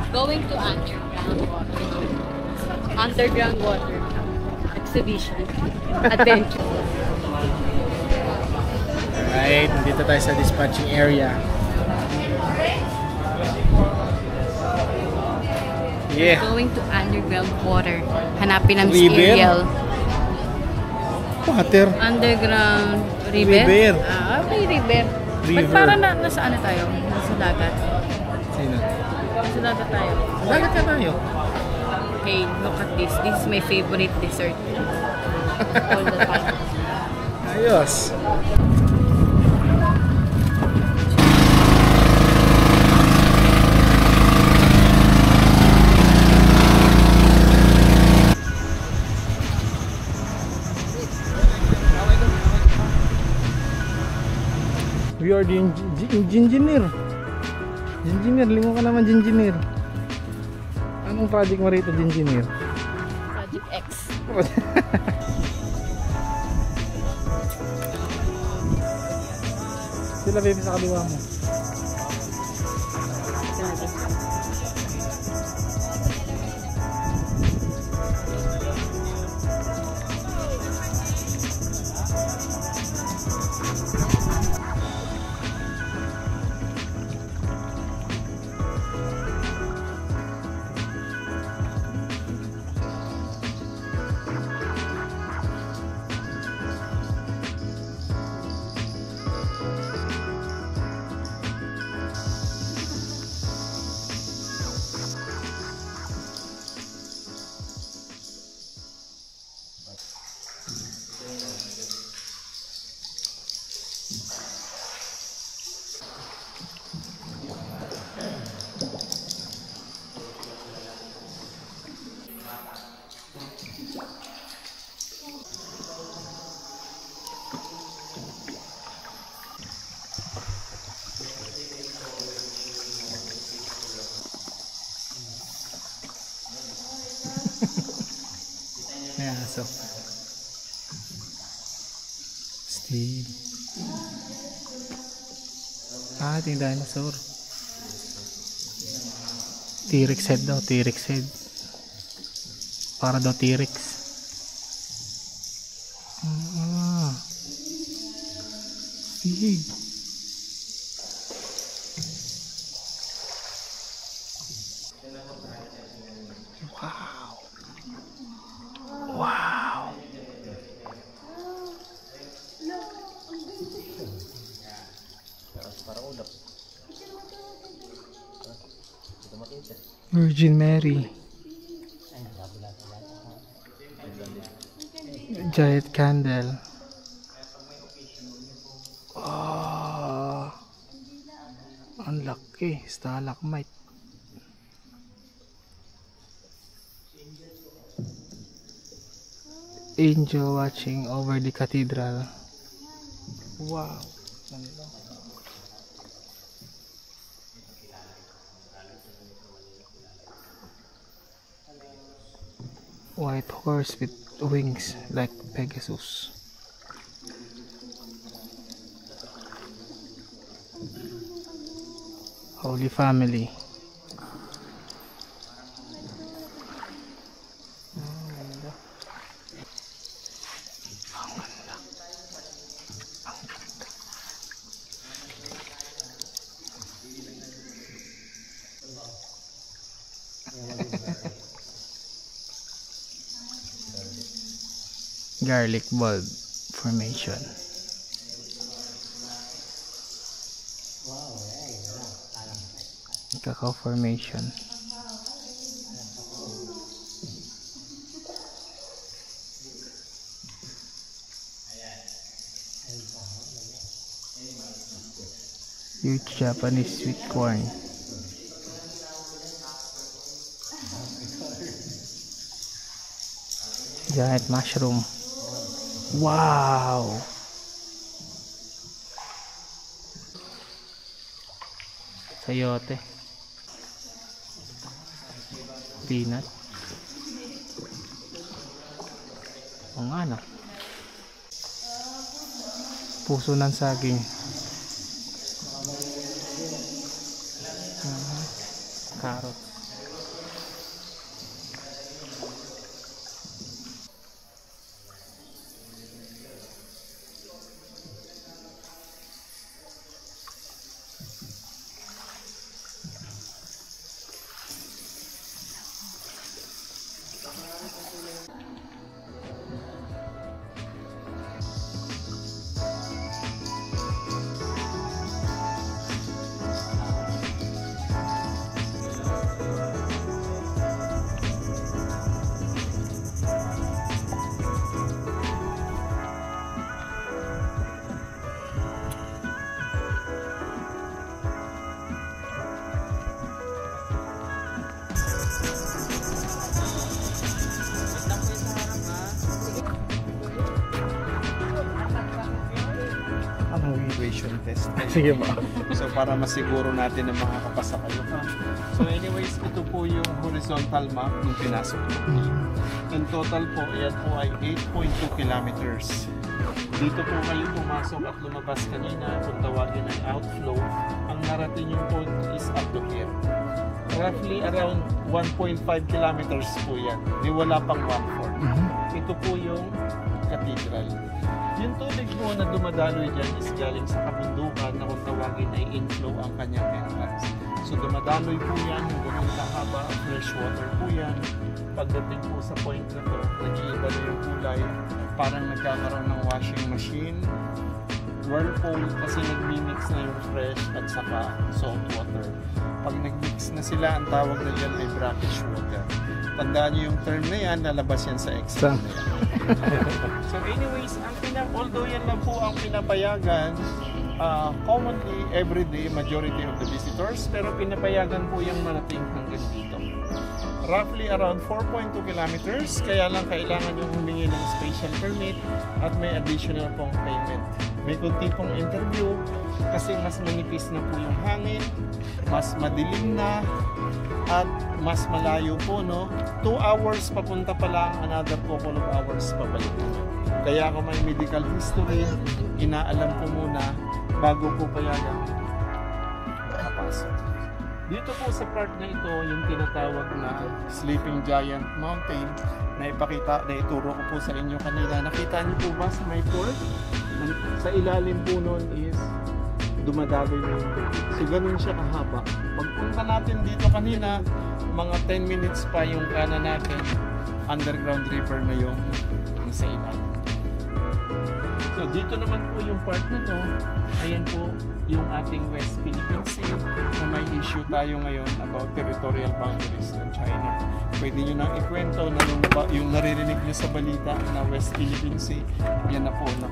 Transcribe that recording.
Going to underground water exhibition adventure. Alright, dito tayo sa dispatching area. Yeah. Going to underground water. Hanapin ng River? Ariel. Water. Underground river? River. Ah, okay, river. River. Ba't parang nasa ano tayo? Nasa dagat. Sino? Nasa dagat tayo. Dagat ka tayo. Hey, look at this. This is my favorite dessert. All the time. Ayos. We are the engineer. Engineer, lingo ka naman engineer. Anong project mo rito, engineer? Project X. Sila baby sa kaliwa mo. Yeah, so Steve. Ah, ito yung dinosaur. T-Rex head daw, T-Rex head. Para daw T-Rex. Ah. Steve. Wow. Wow. Virgin Mary. Giant candle. Oh, ang laki. Stalagmite. Angel watching over the cathedral. Wow. White horse with wings like Pegasus. Holy Family. Garlic bulb formation. Cacao formation. Huge Japanese sweet corn. Giant mushroom. Wow! Sayote. Peanut. O nga no. Puso ng saging. Carrot. elevation test. Sige po. So para masiguro natin na makakapasa kayo ha. So anyways, ito po yung horizontal map nung pinasok mo. In total po, ayan po ay 8.2 kilometers. Dito po kayo pumasok at lumabas kanina kung tawagin ay outflow. Ang narating yung point is up to here. Roughly around 1.5 kilometers po yan. Di wala pang 1/4. Ito po yung cathedral. Yung tubig po na dumadaloy dyan is galing sa kabundukan na kung tawagin ay inflow ang kanyang entrance. So dumadaloy po yan, yung ganun kahaba, fresh water po yan. Pagdating po sa point na to, nag-iiba na yung kulay, parang nagkakaroon ng washing machine, whirlpool kasi nagmi-mix na yung fresh at saka salt water. Pag nag-mix na sila, ang tawag na dyan ay brackish water. Tandaan nyo yung term na yan, lalabas yan sa exam na yan. So anyways, although yan lang po ang pinapayagan, commonly everyday majority of the visitors, pero pinapayagan po yung marating hanggang dito. Roughly around 4.2 kilometers, kaya lang kailangan yung humingi ng special permit at may additional pong payment. May kunti pong interview kasi mas manipis na po yung hangin, mas madilim na, at mas malayo po, no? 2 hours papunta pa lang, another couple of hours pabalik. Kaya kung may medical history, inaalam po muna bago po payagan makapasok. Dito po sa part na ito, yung tinatawag na Sleeping Giant Mountain na ituro ko po sa inyo kanina. Nakita niyo po ba sa may port? Sa ilalim po nun is dumadaloy na yung tubig. So ganun siya kahaba. Pagpunta natin dito kanina, mga 10 minutes pa yung kanan natin, underground river na yung sa ilalim. So dito naman po yung part na to, ayan po yung ating West Philippine Sea na may issue tayo ngayon about territorial boundaries ng China. Pwede nyo nang ikwento na yung naririnig nyo sa balita na West Philippine Sea, yan na po na